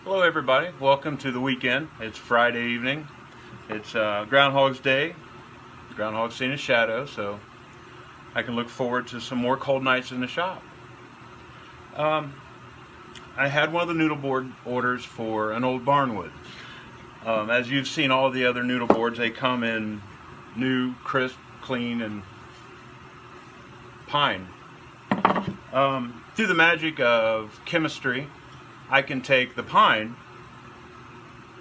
Hello everybody, welcome to the weekend. It's Friday evening. It's Groundhog's Day. Groundhog's seen his shadow, so I can look forward to some more cold nights in the shop. I had one of the noodle board orders for an old barnwood. As you've seen all the other noodle boards, they come in new, crisp, clean, and pine. Through the magic of chemistry, I can take the pine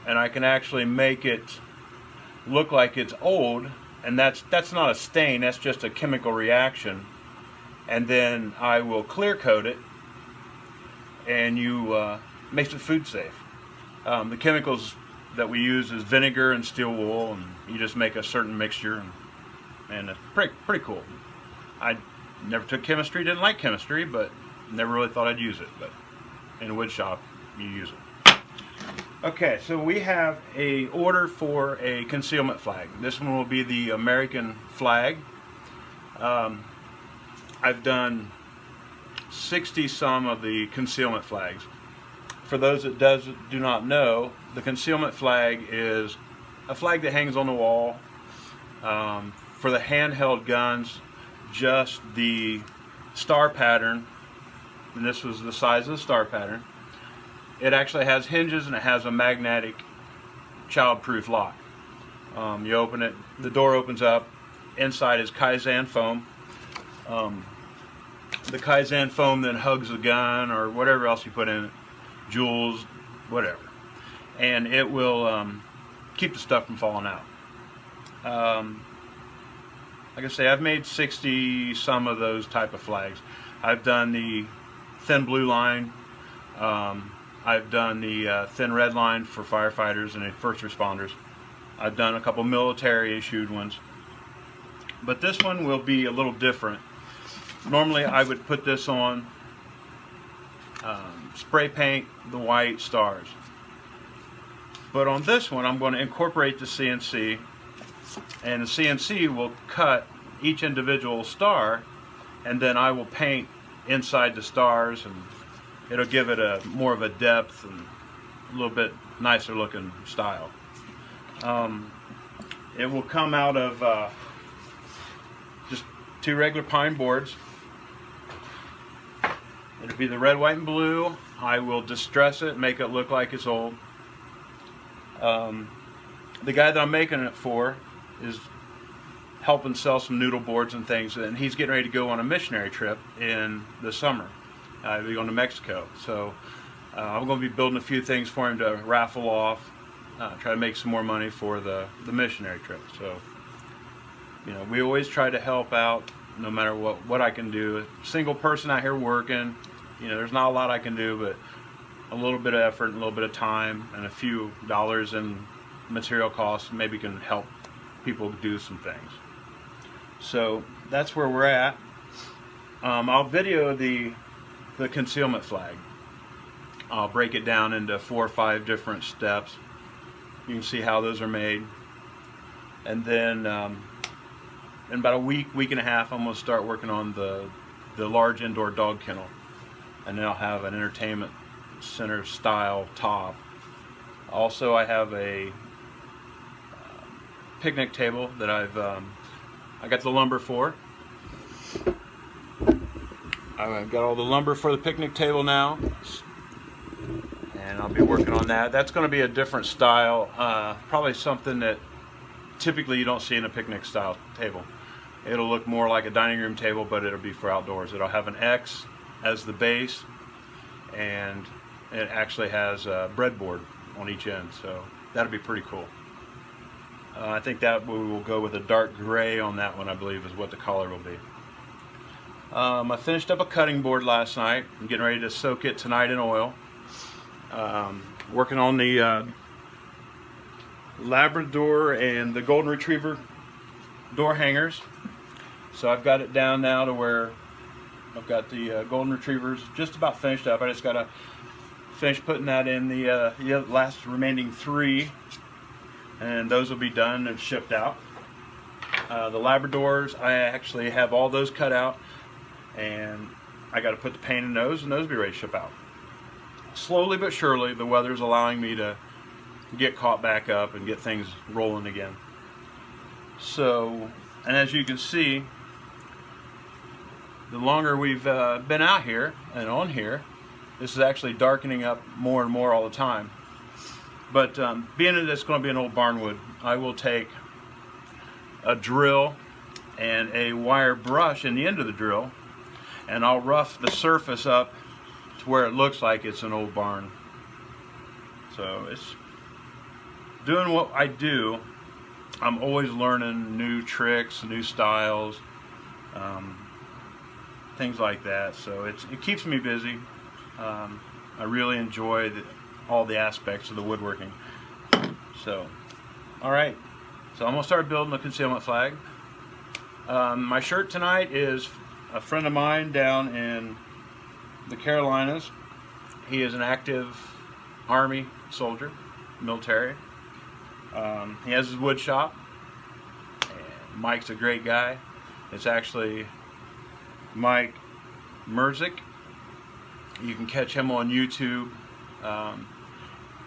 and I can actually make it look like it's old, and that's not a stain, that's just a chemical reaction. And then I will clear coat it, and makes it food safe. The chemicals that we use is vinegar and steel wool, and you just make a certain mixture, and it's pretty cool. I never took chemistry, didn't like chemistry, but never really thought I'd use it. But in a wood shop, you use it. Okay, so we have a order for a concealment flag. This one will be the American flag. I've done 60 some of the concealment flags. For those that do not know, the concealment flag is a flag that hangs on the wall. For the handheld guns, just the star pattern, and this was the size of the star pattern. It actually has hinges and it has a magnetic child-proof lock. You open it, the door opens up, inside is Kaizen foam. The Kaizen foam then hugs the gun or whatever else you put in it, jewels, whatever. And it will keep the stuff from falling out. Like I say, I've made 60 some of those type of flags. I've done the thin blue line. I've done the thin red line for firefighters and first responders. I've done a couple military issued ones. But this one will be a little different. Normally I would put this on, spray paint the white stars. But on this one I'm going to incorporate the CNC, and the CNC will cut each individual star, and then I will paint inside the stars, and it'll give it more of a depth and a little bit nicer looking style. It will come out of just 2 regular pine boards. It'll be the red, white, and blue. I will distress it, make it look like it's old. The guy that I'm making it for is helping sell some noodle boards and things, and he's getting ready to go on a missionary trip in the summer. He'll be going to Mexico, so I'm going to be building a few things for him to raffle off, try to make some more money for the missionary trip. So, you know, we always try to help out no matter what I can do. Single person out here working, you know, there's not a lot I can do, but a little bit of effort, and a little bit of time, and a few dollars in material costs maybe can help people do some things. So that's where we're at. I'll video the concealment flag. I'll break it down into 4 or 5 different steps. You can see how those are made. And then in about a week and a half, I'm going to start working on the large indoor dog kennel. And then I'll have an entertainment center style top. Also, I have a picnic table that I got the lumber for. I've got all the lumber for the picnic table now, and I'll be working on that. That's going to be a different style, probably something that typically you don't see in a picnic style table. It'll look more like a dining room table, but it'll be for outdoors. It'll have an X as the base, and it actually has a breadboard on each end, so that'll be pretty cool. I think that we will go with a dark gray on that one, I believe is what the color will be. I finished up a cutting board last night. I'm getting ready to soak it tonight in oil. Working on the Labrador and the Golden Retriever door hangers. So I've got it down now to where I've got the Golden Retrievers just about finished up. I just got to finish putting that in the last remaining 3, and those will be done and shipped out. The Labradors, I actually have all those cut out, and I got to put the paint in those, and those will be ready to ship out. slowly but surely, the weather's allowing me to get caught back up and get things rolling again. So, and as you can see, the longer we've been out here and on here, this is actually darkening up more and more all the time. But being that it's going to be an old barnwood, I will take a drill and a wire brush in the end of the drill, and I'll rough the surface up to where it looks like it's an old barn. So it's doing what I do. I'm always learning new tricks, new styles, things like that. So it keeps me busy. I really enjoy all the aspects of the woodworking. So, all right. So I'm gonna start building the concealment flag. My shirt tonight is a friend of mine down in the Carolinas. He is an active Army soldier, military. He has his wood shop. And Mike's a great guy. It's actually Mike Merzick. You can catch him on YouTube.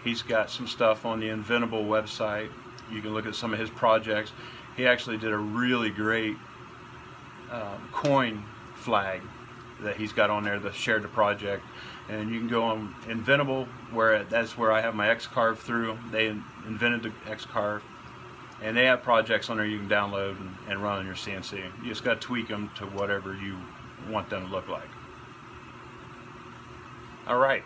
He's got some stuff on the Inventable website. You can look at some of his projects. He actually did a really great coin flag that he's got on there that shared the project. And you can go on Inventable, that's where I have my X-Carve through. They invented the X-Carve, and they have projects on there you can download and run on your CNC. You just got to tweak them to whatever you want them to look like. All right.